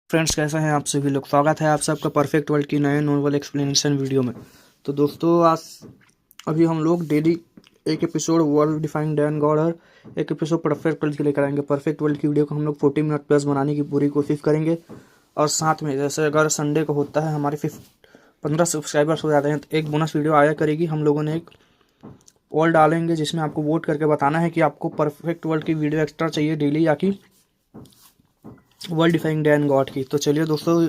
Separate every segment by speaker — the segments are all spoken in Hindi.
Speaker 1: फ्रेंड्स, कैसे हैं आप सभी लोग। स्वागत है आप सबका परफेक्ट वर्ल्ड की नए नोवेल एक्सप्लेनेशन वीडियो में। तो दोस्तों, आज अभी हम लोग डेली एक episode world defined Dan God और एक एपिसोड परफेक्ट वर्ल्ड के लिए कराएंगे। परफेक्ट वर्ल्ड की वीडियो को हम लोग 40 मिनट प्लस बनाने की पूरी कोशिश करेंगे। और साथ में जैसे अगर संडे को होता है हमारे 15 सब्सक्राइबर्स हो जाते हैं तो एक बोनस वीडियो आया करेगी। हम लोगों ने एक पोल डालेंगे जिसमें आपको वोट करके बताना है कि आपको परफेक्ट वर्ल्ड की वीडियो एक्स्ट्रा चाहिए डेली या कि वर्ल्ड डिफाइंग डैन गॉड की। तो चलिए दोस्तों,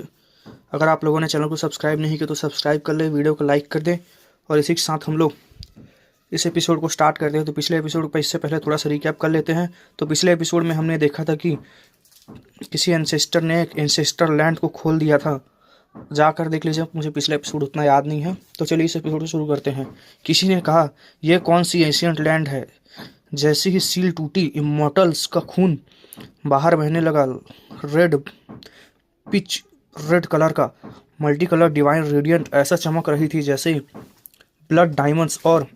Speaker 1: अगर आप लोगों ने चैनल को सब्सक्राइब नहीं किया तो सब्सक्राइब कर ले, वीडियो को लाइक कर दें और इसी के साथ हम लोग इस एपिसोड को स्टार्ट करते हैं। तो पिछले एपिसोड पर इससे पहले थोड़ा सा रिकैप कर लेते हैं। तो पिछले एपिसोड में हमने देखा था कि किसी एंसेस्टर ने एक एंसेस्टर लैंड को खोल दिया था। जाकर देख लीजिए, मुझे पिछला एपिसोड उतना याद नहीं है। तो चलिए इस एपिसोड को शुरू करते हैं। किसी ने कहा, यह कौन सी एशियंट लैंड है। जैसे ही सील टूटी, इमोर्टल्स का खून बाहर बहने लगा। रेड पिच रेड कलर का मल्टी कलर डिवाइन रेडियंट ऐसा चमक रही थी जैसे ब्लड डायमंड्स और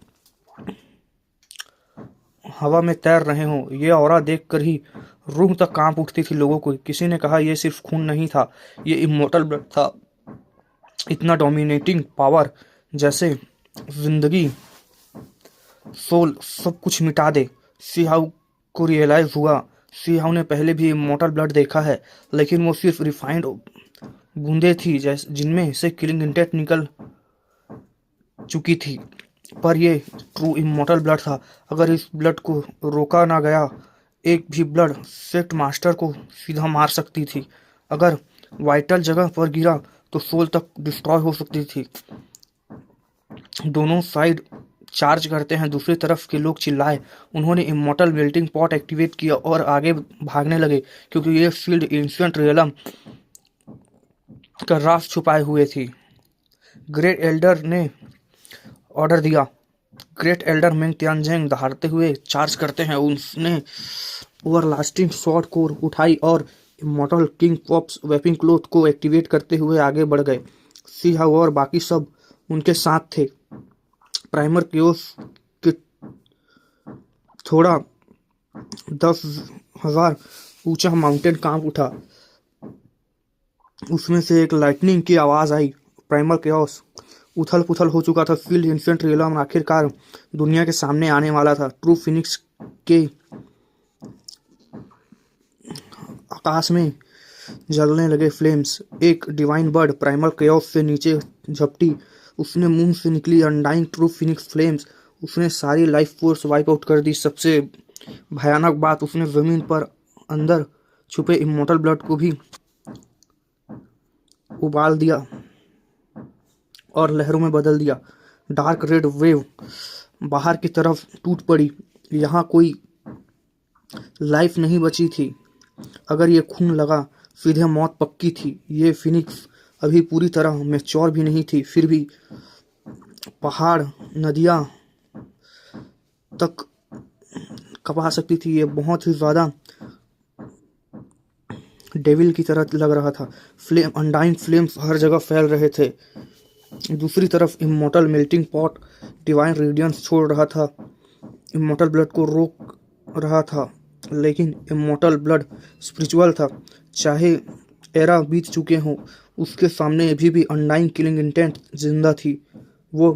Speaker 1: हवा में तैर रहे हों। ये ऑरा देखकर ही रूह तक कांप उठती थी लोगों को। किसी ने कहा, यह सिर्फ खून नहीं था, ये इमोर्टल ब्लड था। इतना डोमिनेटिंग पावर जैसे जिंदगी, सोल सब कुछ मिटा दे। सीहाउ को रियलाइज हुआ। सीहाउ ने पहले भी इमोर्टल ब्लड देखा है, लेकिन वो सिर्फ रिफाइंड बूंदें थी जैसे जिनमें से किलिंग इंटेंट निकल चुकी थी। पर ये ट्रू इमोर्टल ब्लड था। अगर इस ब्लड को रोका ना गया, एक भी ब्लड सेक्ट मास्टर को सीधा मार सकती थी। अगर वाइटल जगह पर गिरा तो सोल तक डिस्ट्रॉय हो सकती थी। दोनों साइड चार्ज करते हैं, दूसरी तरफ के लोग चिल्लाए। उन्होंने इमोर्टल मेल्टिंग पॉट एक्टिवेट किया और आगे भागने लगे, क्योंकि ये फील्ड एंशिएंट रियलम का राज छुपाए हुए थी। ग्रेट एल्डर ने ऑर्डर दिया। ग्रेट एल्डर मेंग तियानजेंग दहाड़ते हुए चार्ज करते हैं। उसने ओवरलास्टिंग शॉर्ट को उठाई और immortal king pops vaping cloth को एक्टिवेट करते हुए आगे बढ़ गए। सीहाउ और बाकी सब उनके साथ थे। प्राइमर क्योस के थोड़ा 10,000 ऊंचा माउंटेन कांप उठा। उसमें से एक लाइटनिंग की आवाज आई। प्राइमर क्योस उथल पुथल हो चुका था। फील्ड इंस्टेंट रियलम आखिरकार दुनिया के सामने आने वाला था। ट्रू फिनिक्स के आकाश में जलने लगे फ्लेम्स। एक डिवाइन बर्ड प्राइमल केओस से नीचे झपटी। उसने मुंह से निकली अनडाइंग ट्रू फिनिक्स फ्लेम्स। उसने सारी लाइफ फोर्स वाइप आउट कर दी। सबसे भयानक बात, उसने जमीन पर अंदर छुपे इमोर्टल ब्लड को भी उबाल दिया और लहरों में बदल दिया। डार्क रेड वेव बाहर की तरफ टूट पड़ी। यहाँ कोई लाइफ नहीं बची थी। अगर ये खून लगा, सीधे मौत पक्की थी। ये फिनिक्स अभी पूरी तरह मैच्योर भी नहीं थी, फिर भी पहाड़ नदियाँ तक कपा सकती थी। ये बहुत ही ज़्यादा डेविल की तरह लग रहा था। फ्लेम अनडाइंग फ्लेम्स हर जगह फैल रहे थे। दूसरी तरफ immortal melting pot divine radiance छोड़ रहा था, इमोर्टल ब्लड को रोक रहा था। लेकिन इमोर्टल ब्लड स्पिरिचुअल था। चाहे एरा बीत चुके हों, उसके सामने अभी भी अनडाइंग किलिंग इंटेंट जिंदा थी। वो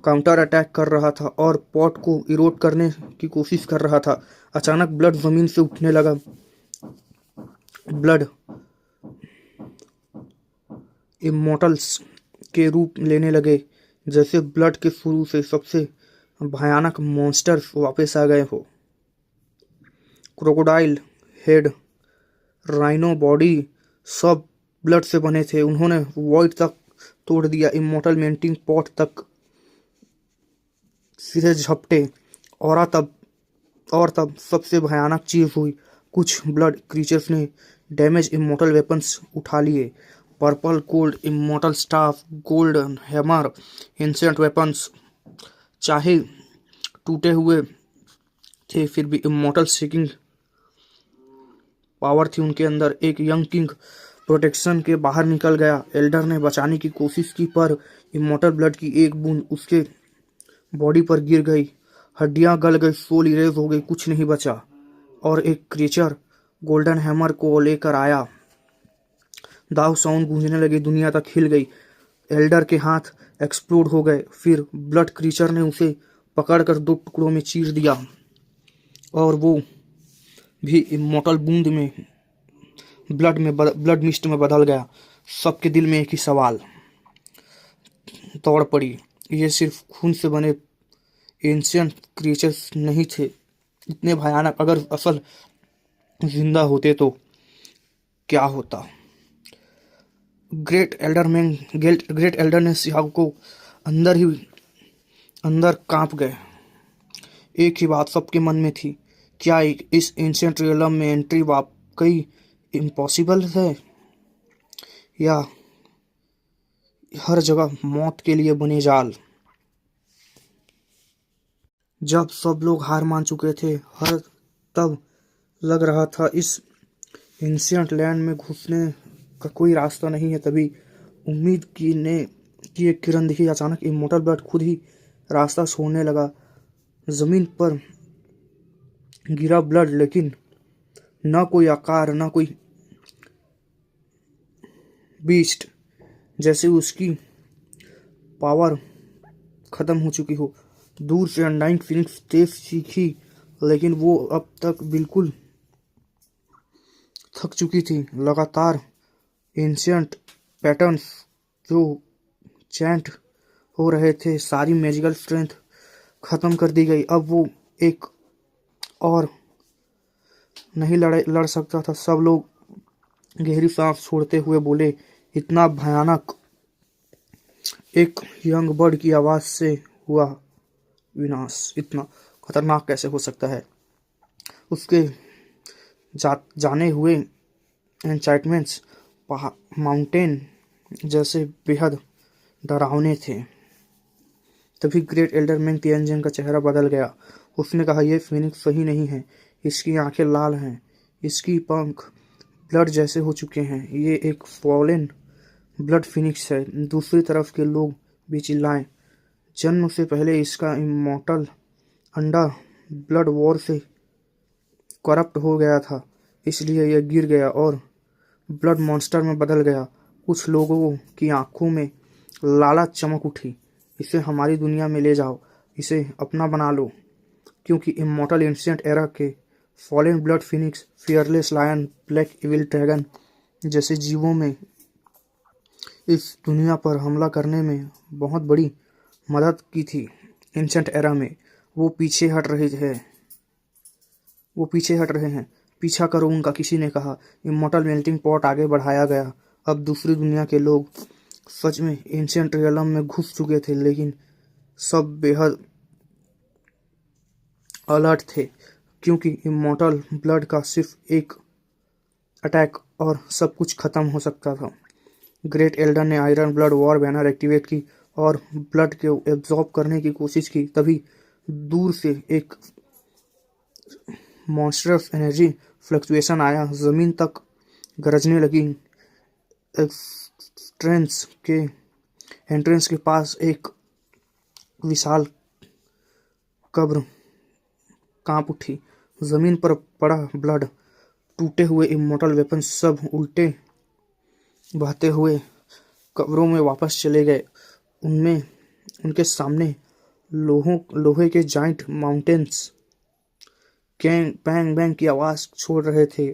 Speaker 1: काउंटर अटैक कर रहा था और पॉट को इरोड करने की कोशिश कर रहा था। अचानक ब्लड जमीन से उठने लगा। ब्लड इमोर्टल्स के रूप लेने लगे, जैसे ब्लड के शुरू से सबसे भयानक मॉन्स्टर्स वापस आ गए हो। क्रोकोडाइल हेड, राइनो बॉडी, सब ब्लड से बने थे। उन्होंने वॉइड तक तोड़ दिया। इमोर्टल मेल्टिंग पॉट तक सीधे झपटे। और तब सबसे भयानक चीज हुई। कुछ ब्लड क्रीचर्स ने डैमेज इमोर्टल वेपन्स उठा लिए। Purple gold immortal staff, golden hammer, ancient weapons. चाहे टूटे हुए थे, फिर भी इमोर्टल सीकिंग पावर थी उनके अंदर। एक यंग किंग प्रोटेक्शन के बाहर निकल गया। एल्डर ने बचाने की कोशिश की, पर इमोर्टल ब्लड की एक बूंद उसके बॉडी पर गिर गई। हड्डियां गल गई, सोल इरेज हो गई, कुछ नहीं बचा। और एक क्रीचर गोल्डन हैमर को लेकर आया। दाव साउंड गूंजने लगे, दुनिया तक हिल गई। एल्डर के हाथ एक्सप्लोड हो गए। फिर ब्लड क्रीचर ने उसे पकड़कर 2 टुकड़ों में चीर दिया और वो भी इमोर्टल बूंद में ब्लड मिस्ट में बदल गया। सबके दिल में एक ही सवाल दौड़ पड़ी, ये सिर्फ खून से बने एंशियंट क्रिएचर्स नहीं थे इतने भयानक, अगर असल जिंदा होते तो क्या होता। ग्रेट एल्डर ने सियाग को अंदर कांप गए। एक ही बात सबके मन में थी, क्या इस एंशियंट रियलम में एंट्री वाकई इम्पॉसिबल है या हर जगह मौत के लिए बने जाल। जब सब लोग हार मान चुके थे, तब लग रहा था इस एंशियंट लैंड में घुसने का कोई रास्ता नहीं है, तभी उम्मीद की एक किरण दिखी। अचानक इमोर्टल ब्लड खुद ही रास्ता छोड़ने लगा। जमीन पर गिरा ब्लड, लेकिन न कोई आकार न कोई बीस्ट, जैसे उसकी पावर खत्म हो चुकी हो। दूर से अनडाइंग फीनिक्स तेज सीखी, लेकिन वो अब तक बिल्कुल थक चुकी थी। लगातार एंशियंट पैटर्न्स जो चैंट हो रहे थे, सारी मैजिकल स्ट्रेंथ खत्म कर दी गई। अब वो एक और नहीं लड़ सकता था। सब लोग गहरी सांस छोड़ते हुए बोले, इतना भयानक। एक यंग बर्ड की आवाज से हुआ विनाश इतना खतरनाक कैसे हो सकता है। उसके जाने हुए एन्चांटमेंट्स माउंटेन जैसे बेहद डरावने थे। तभी ग्रेट एल्डर मैंग तियानजिन का चेहरा बदल गया। उसने कहा, यह फीनिक्स सही नहीं है। इसकी आंखें लाल हैं, इसकी पंख ब्लड जैसे हो चुके हैं। ये एक फॉलन ब्लड फिनिक्स है। दूसरी तरफ के लोग भी चिल्लाए। जन्म से पहले इसका इमोर्टल अंडा ब्लड वॉर से करप्ट हो गया था, इसलिए यह गिर गया और ब्लड मॉन्स्टर में बदल गया। कुछ लोगों की आंखों में लालच चमक उठी। इसे हमारी दुनिया में ले जाओ, इसे अपना बना लो, क्योंकि इमोर्टल एंशिएंट एरा के fallen blood phoenix, fearless lion, black evil dragon जैसे जीवों में इस दुनिया पर हमला करने में बहुत बड़ी मदद की थी। एंशिएंट एरा में वो पीछे हट रहे हैं। पीछा करो उनका, किसी ने कहा। इमोर्टल मेल्टिंग पॉट आगे बढ़ाया गया। अब दूसरी दुनिया के लोग सच में एंशिएंट रियलम में घुस चुके थे, लेकिन सब बेहद अलर्ट थे, क्योंकि इमोर्टल ब्लड का सिर्फ एक अटैक और सब कुछ खत्म हो सकता था। ग्रेट एल्डर ने iron blood war banner activate की और ब्लड को एब्जॉर्ब करने की कोशिश की। तभी दूर से एक मॉन्स्टरस एनर्जी फ्लक्चुएशन आया। जमीन तक गरजने लगी। एंट्रेंस के पास एक विशाल कब्र कांप उठी। जमीन पर पड़ा ब्लड, टूटे हुए इमोर्टल वेपन सब उल्टे बहते हुए कब्रों में वापस चले गए। उनके सामने लोहे के जाइंट माउंटेन्स बैंग बैंग की आवाज छोड़ रहे थे।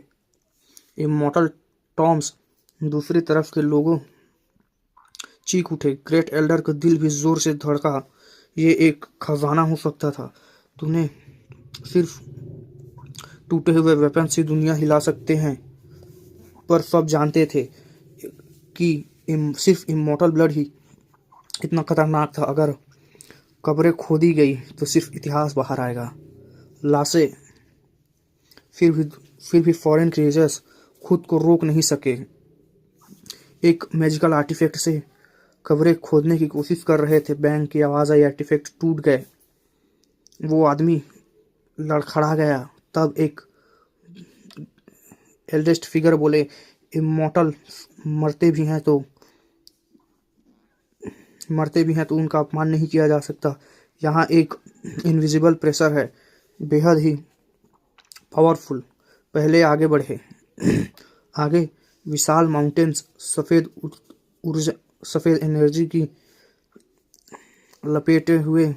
Speaker 1: इमोर्टल टॉम्स दूसरी तरफ के लोगों चीख उठे। ग्रेट एल्डर का दिल भी जोर से धड़का। ये एक खजाना हो सकता था। तूने सिर्फ टूटे हुए वेपन से दुनिया हिला सकते हैं, पर सब जानते थे कि सिर्फ इमोर्टल ब्लड ही इतना खतरनाक था। अगर कब्रें खोदी गई तो सिर्फ इतिहास बाहर आएगा। लाशें फिर भी फॉरेन क्रिएचर्स खुद को रोक नहीं सके। एक मैजिकल आर्टिफैक्ट से कब्रें खोदने की कोशिश कर रहे थे। बैंग की आवाज आई, आर्टिफैक्ट टूट गए। वो आदमी लड़खड़ा गया। तब एक एल्डेस्ट फिगर बोले, इमोर्टल मरते भी हैं तो उनका अपमान नहीं किया जा सकता। यहाँ एक इनविजिबल प्रेशर है, बेहद ही पावरफुल। पहले आगे विशाल माउंटेन्स सफ़ेद एनर्जी की लपेटे हुए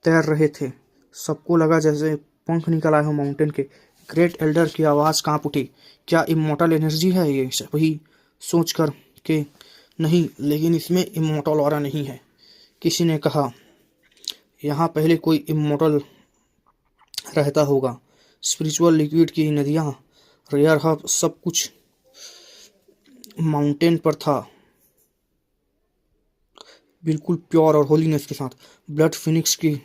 Speaker 1: तैर रहे थे। सबको लगा जैसे पंख निकल आए हो माउंटेन के। ग्रेट एल्डर की आवाज़ कांप उठी। क्या इमोर्टल एनर्जी है ये? वही सोच कर के नहीं, लेकिन इसमें इमोर्टल ऑरा नहीं है। किसी ने कहा, यहाँ पहले कोई इमोर्टल रहता होगा। स्पिरिचुअल लिक्विड की नदियाँ, रेयर हब, सब कुछ माउंटेन पर था, बिल्कुल प्योर और होलीनेस के साथ। ब्लड फिनिक्स की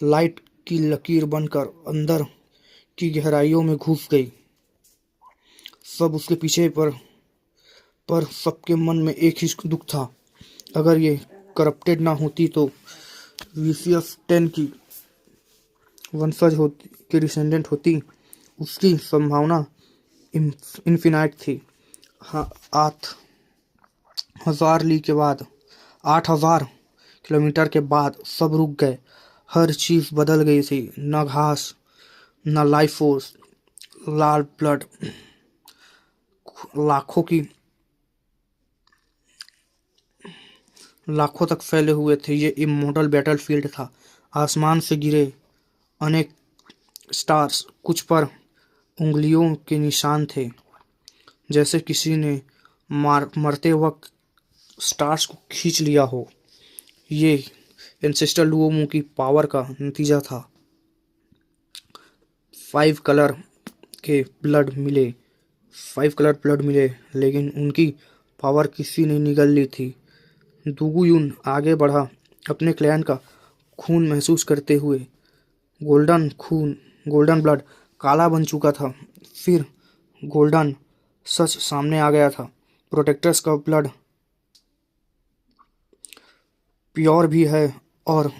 Speaker 1: लाइट की लकीर बनकर अंदर की गहराइयों में घुस गई। सब उसके पीछे पर सबके मन में एक ही दुख था। अगर ये करप्टेड ना होती तो विसियस 10 की वंशज होती, के डिसेंडेंट होती, उसकी संभावना इन्फिनाइट थी। हाँ, 8,000 किलोमीटर के बाद सब रुक गए। हर चीज़ बदल गई थी। न घास, न लाइफ फोर्स। लाल ब्लड लाखों तक फैले हुए थे। ये इमोर्टल बैटलफील्ड था। आसमान से गिरे अनेक स्टार्स कुछ पर उंगलियों के निशान थे, जैसे किसी ने मरते वक्त स्टार्स को खींच लिया हो। ये एंसेस्टर लुओमो की पावर का नतीजा था। 5 कलर के ब्लड मिले 5 कलर ब्लड मिले, लेकिन उनकी पावर किसी ने निगल ली थी। दुगुयुन आगे बढ़ा, अपने क्लैन का खून महसूस करते हुए। गोल्डन ब्लड काला बन चुका था, फिर गोल्डन सच सामने आ गया था। प्रोटेक्टर्स का ब्लड प्योर भी है और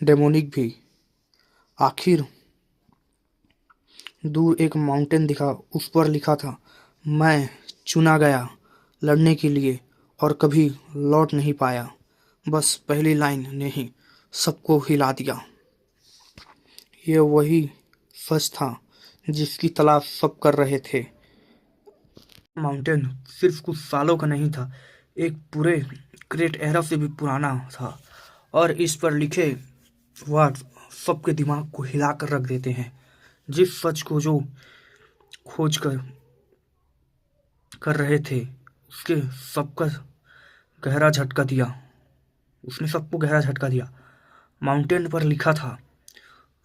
Speaker 1: डेमोनिक भी। आखिर दूर एक माउंटेन दिखा, उस पर लिखा था, मैं चुना गया लड़ने के लिए और कभी लौट नहीं पाया। बस पहली लाइन ने ही सबको हिला दिया। ये वही सच था जिसकी तलाश सब कर रहे थे। माउंटेन सिर्फ कुछ सालों का नहीं था, एक पूरे ग्रेट एरा से भी पुराना था, और इस पर लिखे वर्ड सबके दिमाग को हिला कर रख देते हैं। जिस सच को जो खोज कर रहे थे, उसके सबका गहरा झटका दिया उसने सबको गहरा झटका दिया। माउंटेन पर लिखा था,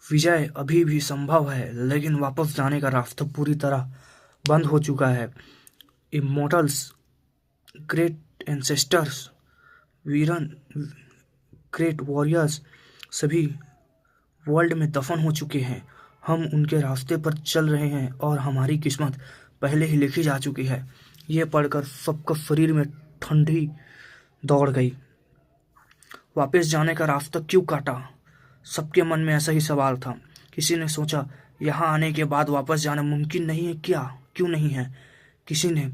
Speaker 1: विजय अभी भी संभव है, लेकिन वापस जाने का रास्ता पूरी तरह बंद हो चुका है। इमोर्टल्स, ग्रेट एंसेस्टर्स, वीरन, ग्रेट वॉरियर्स सभी वर्ल्ड में दफन हो चुके हैं। हम उनके रास्ते पर चल रहे हैं और हमारी किस्मत पहले ही लिखी जा चुकी है। ये पढ़कर सबका शरीर में ठंडी दौड़ गई। वापस जाने का रास्ता क्यों काटा? सबके मन में ऐसा ही सवाल था। किसी ने सोचा, यहाँ आने के बाद वापस जाना मुमकिन नहीं है क्या? क्यों नहीं है? किसी ने,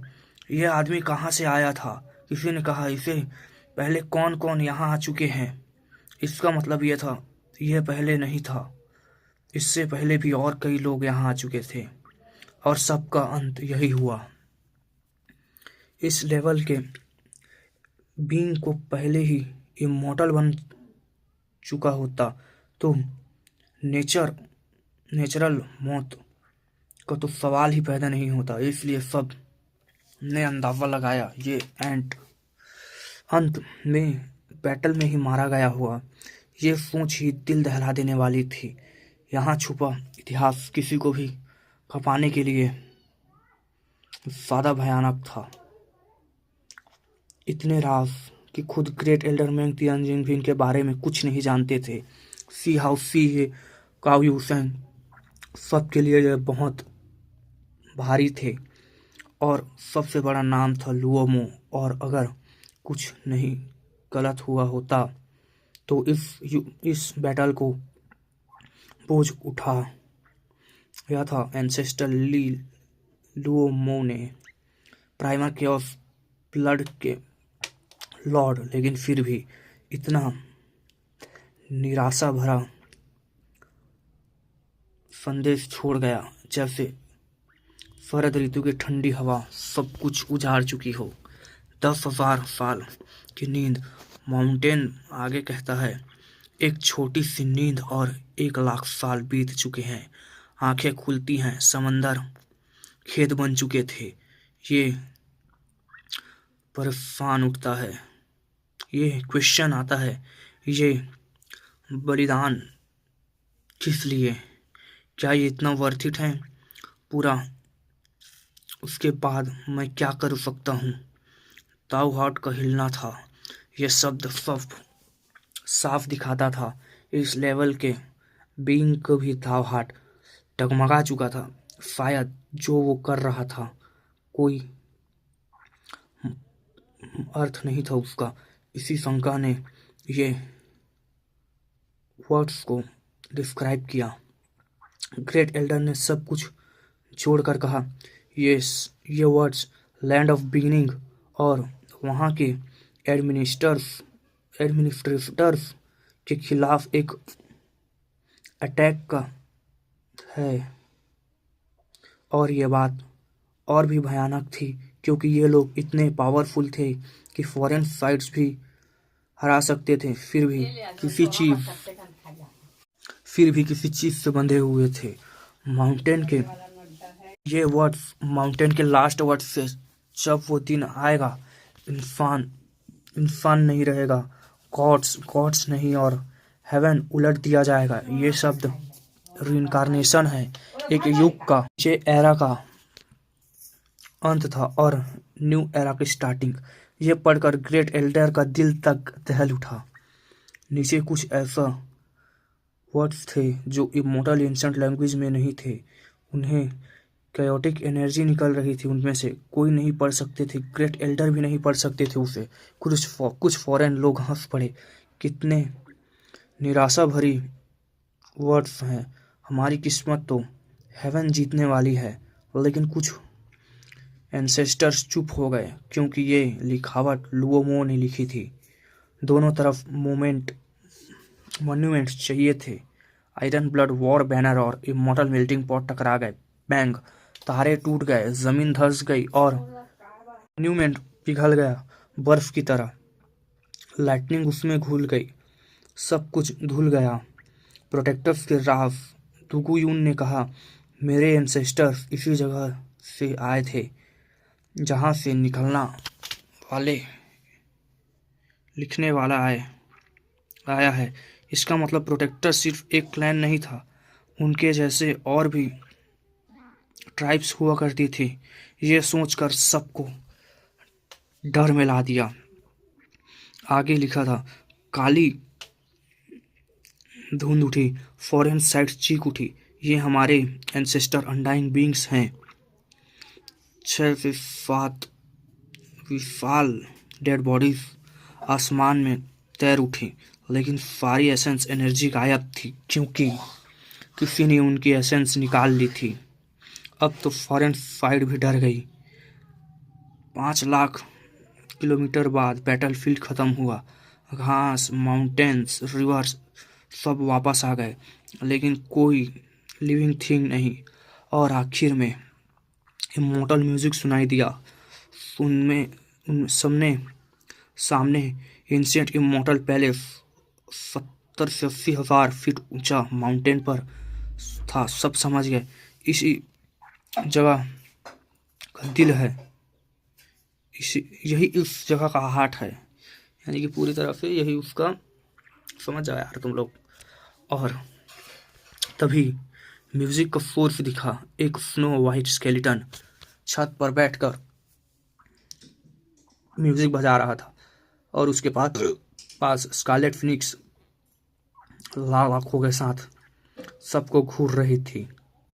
Speaker 1: यह आदमी कहाँ से आया था? किसी ने कहा, इसे पहले कौन कौन यहाँ आ चुके हैं? इसका मतलब यह था, यह पहले नहीं था, इससे पहले भी और कई लोग यहाँ आ चुके थे, और सबका अंत यही हुआ। इस लेवल के बीइंग को पहले ही इमोर्टल बन चुका होता तो नेचुरल मौत का तो सवाल ही पैदा नहीं होता। इसलिए सब ने अंदाजा लगाया ये अंत में बैटल में ही मारा गया हुआ। ये सोच ही दिल दहला देने वाली थी। यहाँ छुपा इतिहास किसी को भी खपाने के लिए ज़्यादा भयानक था। इतने राज कि खुद ग्रेट एल्डर मैंग तियानजिन भी इनके बारे में कुछ नहीं जानते थे। सी हाउ सी ये काओ यूसेंग सबके लिए यह बहुत भारी थे, और सबसे बड़ा नाम था लुओमो। और अगर कुछ नहीं गलत हुआ होता तो इस बैटल को बोझ उठाया था एंसेस्टर लुओमो ने, प्राइमर केओस ब्लड के लॉर्ड। लेकिन फिर भी इतना निराशा भरा संदेश छोड़ गया, जैसे शरद ऋतु की ठंडी हवा सब कुछ उजाड़ चुकी हो। 10,000 साल की नींद। माउंटेन आगे कहता है, एक छोटी सी नींद और 1,00,000 साल बीत चुके हैं। आंखें खुलती हैं, समंदर खेत बन चुके थे। ये परेशान उठता है, ये क्वेश्चन आता है, ये बलिदान किस लिए? क्या ये इतना वर्थ इट है पूरा? उसके बाद मैं क्या कर सकता हूँ? ताऊ हार्ट का हिलना था। यह शब्द सब साफ दिखाता था इस लेवल के बीइंग को भी ताऊ हार्ट डगमगा चुका था। शायद जो वो कर रहा था कोई अर्थ नहीं था उसका। इसी शंका ने ये वर्ड्स को डिस्क्राइब किया। ग्रेट एल्डर ने सब कुछ जोड़कर कहा, ये वर्ड्स लैंड ऑफ बिगिनिंग और वहाँ के एडमिनिस्ट्रेटर्स के खिलाफ एक अटैक का है। और ये बात और भी भयानक थी क्योंकि ये लोग इतने पावरफुल थे कि फॉरेन साइड्स भी हरा सकते थे, फिर भी किसी चीज से बंधे हुए थे। माउंटेन के लास्ट वर्ड्स से, जब वो दिन आएगा इंसान नहीं रहेगा, गॉड्स नहीं, और हेवन उलट दिया जाएगा। ये शब्द रीइंकार्नेशन है, एक युग का, ये एरा का अंत था और न्यू एरा की स्टार्टिंग। ये पढ़कर ग्रेट एल्डर का दिल तक दहल उठा। नीचे कुछ ऐसा वर्ड्स थे जो इमोर्टल एंशिएंट लैंग्वेज में नहीं थे। उन्हें कैओटिक एनर्जी निकल रही थी उनमें से। कोई नहीं पढ़ सकते थे, ग्रेट एल्डर भी नहीं पढ़ सकते थे उसे। कुछ फॉरेन लोग हंस पड़े। कितने निराशा भरी वर्ड्स हैं। हमारी किस्मत तो हेवन जीतने वाली है। लेकिन कुछ एंसेस्टर्स चुप हो गए क्योंकि ये लिखावट लुओमो ने लिखी थी। दोनों तरफ मॉन्यूमेंट्स चाहिए थे। आयरन ब्लड वॉर बैनर और इमॉर्टल मेल्टिंग पॉट टकरा गए। बैंग, तारे टूट गए, जमीन धंस गई और मॉन्यूमेंट पिघल गया बर्फ की तरह। लाइटनिंग उसमें घुल गई, सब कुछ धुल गया। प्रोटेक्टर्स के राज दुगुयून ने कहा, मेरे एंसेस्टर्स इसी जगह से आए थे जहाँ से लिखने वाला आया है। इसका मतलब प्रोटेक्टर सिर्फ एक क्लैन नहीं था, उनके जैसे और भी ट्राइब्स हुआ करती थी। ये सोचकर सबको डर में ला दिया। आगे लिखा था, काली धुंध उठी, फॉरेन साइड चीख उठी। ये हमारे एंसेस्टर अनडाइंग बीइंग्स हैं। 6 से 7 विशाल डेड बॉडीज आसमान में तैर उठी, लेकिन सारी एसेंस एनर्जी गायब थी क्योंकि किसी ने उनकी एसेंस निकाल ली थी। अब तो फॉरेन साइड भी डर गई। 5 लाख किलोमीटर बाद बैटलफील्ड खत्म हुआ। घास, माउंटेन्स, रिवर्स सब वापस आ गए, लेकिन कोई लिविंग थिंग नहीं। और आखिर में इमॉर्टल म्यूजिक सुनाई दिया। उन सामने एंशिएंट इमॉर्टल पैलेस 70 से 80 हजार फीट ऊंचा माउंटेन पर था। सब समझ गए, इसी जगह का दिल है, यही इस जगह का हार्ट है। यानी कि पूरी तरह से यही उसका, समझ जाओ यार तुम लोग। और तभी म्यूजिक का फोर्स दिखा। एक स्नो वाइट स्केलेटन छत पर बैठकर म्यूजिक बजा रहा था और उसके पास स्कारलेट फिनिक्स लाल आंखों के साथ सबको घूर रही थी।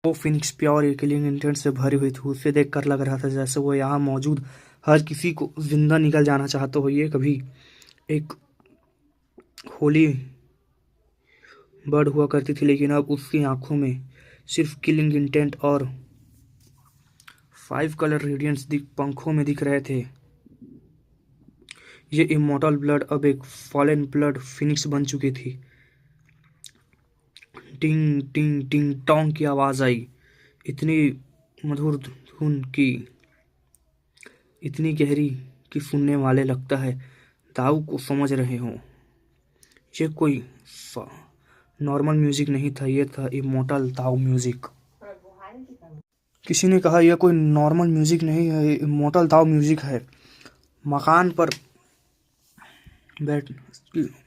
Speaker 1: वो फिनिक्स प्योर किलिंग इंटेंट से भरी हुई थी। उसे देखकर लग रहा था जैसे वो यहाँ मौजूद हर किसी को जिंदा निकल जाना चाहता हो। ये कभी एक होली बर्ड हुआ करती थी, लेकिन अब उसकी आंखों में सिर्फ किलिंग इंटेंट और 5 कलर रेडियंस पंखों में दिख रहे थे। ये इमॉर्टल ब्लड अब एक फॉलन ब्लड फिनिक्स बन चुकी थी। टिंग टिंग टिंग टोंग की आवाज आई, इतनी मधुर धुन की इतनी गहरी कि सुनने वाले लगता है दाऊ को समझ रहे हों। ये कोई नॉर्मल म्यूजिक नहीं था, ये था इमोर्टल दाऊ म्यूजिक। किसी ने कहा यह कोई नॉर्मल म्यूजिक नहीं है, इमोर्टल दाऊ म्यूजिक है। मकान पर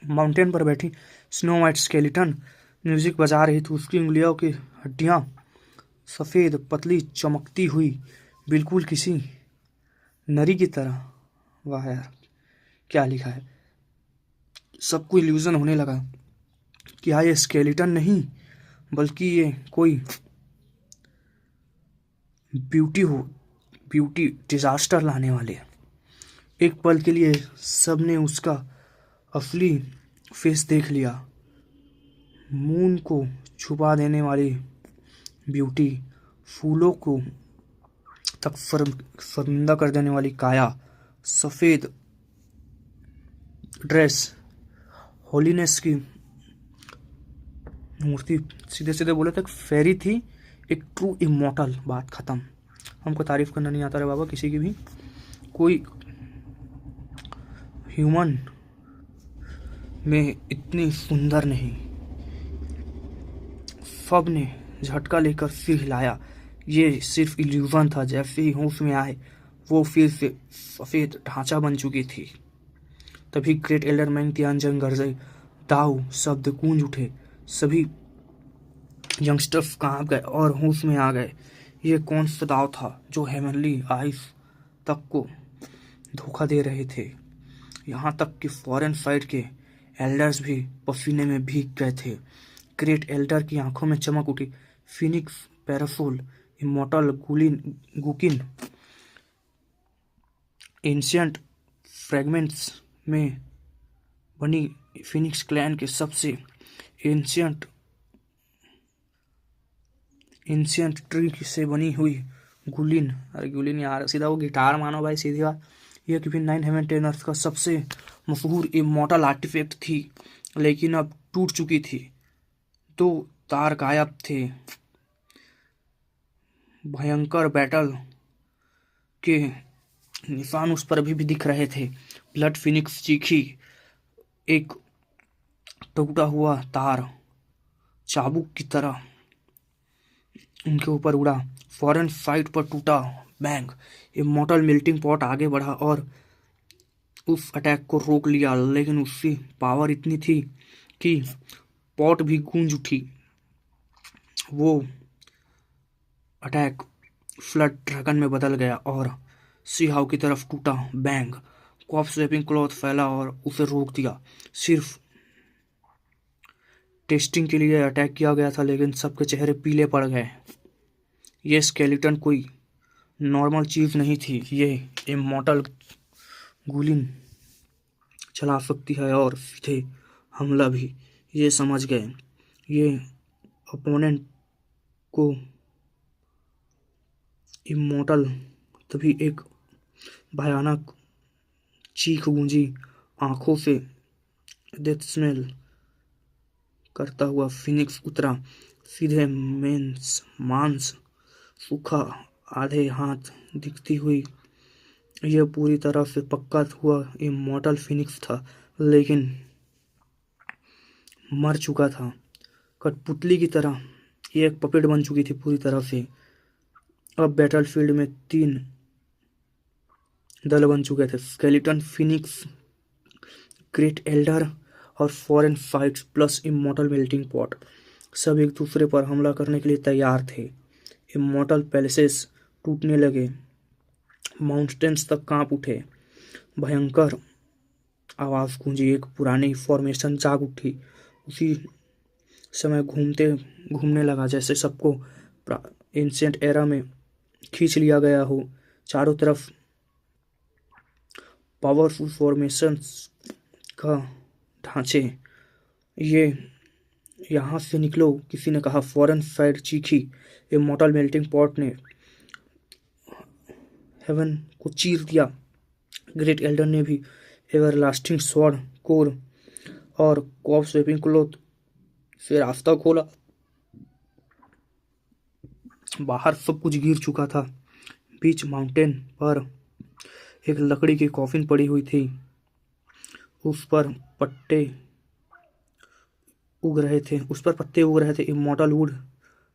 Speaker 1: माउंटेन पर बैठी स्नो वाइट स्केलेटन म्यूजिक बजा रही थी। उसकी उंगलियों की हड्डियां सफ़ेद पतली चमकती हुई, बिल्कुल किसी नरी की तरह। वाह यार, क्या लिखा है। सबको इल्यूजन होने लगा कि हाँ, ये स्केलेटन नहीं बल्कि ये कोई ब्यूटी डिजास्टर लाने वाले। एक पल के लिए सबने उसका असली फेस देख लिया। मून को छुपा देने वाली ब्यूटी, फूलों को तक शर्मिंदा कर देने वाली काया, सफ़ेद ड्रेस, होलीनेस की मूर्ति। सीधे सीधे बोले तक फेरी थी, एक ट्रू इमोर्टल। बात ख़त्म। हमको तारीफ करना नहीं आता रे बाबा किसी की भी। कोई ह्यूमन में इतनी सुंदर नहीं। सब ने झटका लेकर सिर हिलाया। ये सिर्फ इल्यूजन था। जैसे ही होश में आए वो फिर से सफ़ेद ढांचा बन चुकी थी। तभी ग्रेट एल्डर मैंग तियानजंग गरजे, दाऊ शब्द गूंज उठे। सभी यंगस्टर्स कांप गए और होश में आ गए। ये कौन सा दाव था जो हेवनली आइस तक को धोखा दे रहे थे। यहाँ तक कि फॉरेन साइड के एल्डर्स भी पसीने में भीग गए थे। ग्रेट एल्डर की आंखों में चमक उठी। Phoenix, parasol, immortal guqin, ancient fragments में बनी फिनिक्स क्लैन के सबसे एंशियंट ट्री से बनी हुई गुलिन। अरे गुलिन यार, सीधा वो गिटार मानो भाई, सीधी बात। यह कि 9 हेवन टेनर्स का सबसे मशहूर इमोर्टल आर्टिफैक्ट थी, लेकिन अब टूट चुकी थी। 2 तार गायब थे। भयंकर बैटल के निशान उस पर अभी भी दिख रहे थे। ब्लड फिनिक्स चीखी। एक टूटा हुआ तार चाबुक की तरह उनके ऊपर उड़ा। फॉरेन साइड पर टूटा। बैंग। इमोर्टल मेल्टिंग पॉट आगे बढ़ा और उस अटैक को रोक लिया, लेकिन उसकी पावर इतनी थी कि पॉट भी गूंज उठी। वो अटैक फ्लड ड्रैगन में बदल गया और सीहाव की तरफ टूटा। बैंग। कॉप स्वेपिंग क्लॉथ फैला और उसे रोक दिया। सिर्फ टेस्टिंग के लिए अटैक किया गया था, लेकिन सबके चेहरे पीले पड़ गए। ये स्केलेटन कोई नॉर्मल चीज़ नहीं थी। ये इमोर्टल गुलिन चला सकती है और सीधे हमला भी। ये समझ गए ये अपोनेंट को इमोर्टल। तभी एक भयानक चीख गूंजी। आंखों से डेथ स्मेल करता हुआ फिनिक्स उतरा। सीधे मांस सूखा, आधे हाथ दिखती हुई। यह पूरी तरह से पक्का हुआ इमोर्टल फिनिक्स था, लेकिन मर चुका था। कठपुतली की तरह ये एक पपेट बन चुकी थी पूरी तरह से। अब बैटलफील्ड में 3 दल बन चुके थे। स्केलेटन, फिनिक्स, ग्रेट एल्डर और foreign fights plus immortal melting pot. सब एक दूसरे पर हमला करने के लिए तैयार थे। इमोर्टल पैलेसेस टूटने लगे। माउंटेन्स तक कांप उठे। भयंकर आवाज़ गूंजी। एक पुरानी फॉर्मेशन जाग उठी। उसी समय घूमने लगा, जैसे सबको एंशिएंट एरा में खींच लिया गया हो। चारों तरफ पावरफुल फॉर्मेशंस का ढांचे। ये यहाँ से निकलो, किसी ने कहा। फॉरेन साइड चीखी। इमोर्टल मेल्टिंग पॉट ने हेवन को चीर दिया। ग्रेट एल्डर ने भी एवरलास्टिंग स्वॉर्ड, कोर और कॉप स्वेपिंग क्लॉथ से रास्ता खोला। बाहर सब कुछ गिर चुका था। बीच माउंटेन पर एक लकड़ी की कॉफिन पड़ी हुई थी। उस पर पत्ते उग रहे थे। Immortal would.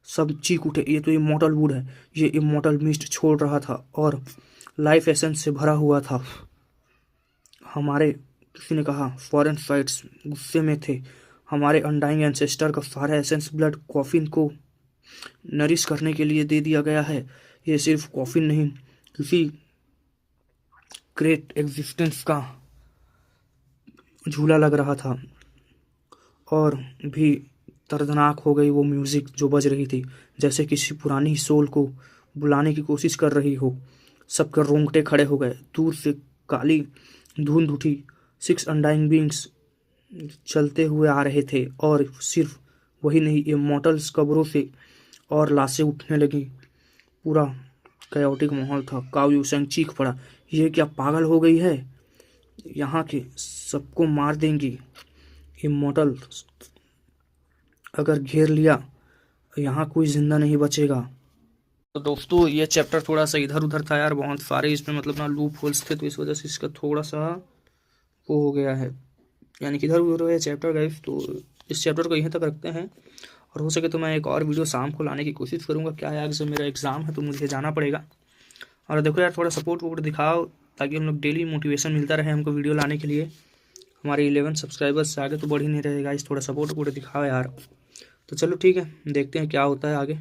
Speaker 1: सब चीख उठे, ये तो इमॉर्टल वुड है। ये इमॉर्टल मिस्ट छोड़ रहा था और लाइफ एसेंस से भरा हुआ था। हमारे किसी ने कहा। फॉरेन साइट्स गुस्से में थे। हमारे अनडाइंग एंसेस्टर का सारा एसेंस ब्लड कॉफिन को नरिश करने के लिए दे दिया गया है। ये सिर्फ कॉफिन नहीं, किसी ग्रेट एग्जिस्टेंस का झूला लग रहा था। और भी दर्दनाक हो गई वो म्यूजिक जो बज रही थी, जैसे किसी पुरानी सोल को बुलाने की कोशिश कर रही हो। सबके रोंगटे खड़े हो गए। दूर से काली धुंध उठी। 6 अनडाइंग बींग्स चलते हुए आ रहे थे। और सिर्फ वही नहीं, इमॉर्टल्स कब्रों से और लाशें उठने लगी। पूरा कैओटिक माहौल था। काओ यूसेंग चीख पड़ा, ये क्या पागल हो गई है? यहाँ के सबको मार देंगी। इमॉर्टल अगर घेर लिया, यहाँ कोई जिंदा नहीं बचेगा। तो दोस्तों ये चैप्टर थोड़ा सा इधर उधर था यार, बहुत सारे इसमें मतलब ना लूप होल्स थे, तो इस वजह से इसका थोड़ा सा वो हो गया है, यानी कि इधर उधर है चैप्टर गाइस। तो इस चैप्टर को यहीं तक रखते हैं, और हो सके तो मैं एक और वीडियो शाम को लाने की कोशिश करूँगा। क्या है, आगे से मेरा एग्ज़ाम है तो मुझे जाना पड़ेगा। और देखो यार, थोड़ा सपोर्ट वोट दिखाओ ताकि हम लोग डेली मोटिवेशन मिलता रहे हमको वीडियो लाने के लिए। हमारे 11 सब्सक्राइबर्स से आगे तो बढ़ ही नहीं रहेगा, इस थोड़ा सपोर्ट वोट दिखाओ यार। तो चलो ठीक है, देखते हैं क्या होता है आगे।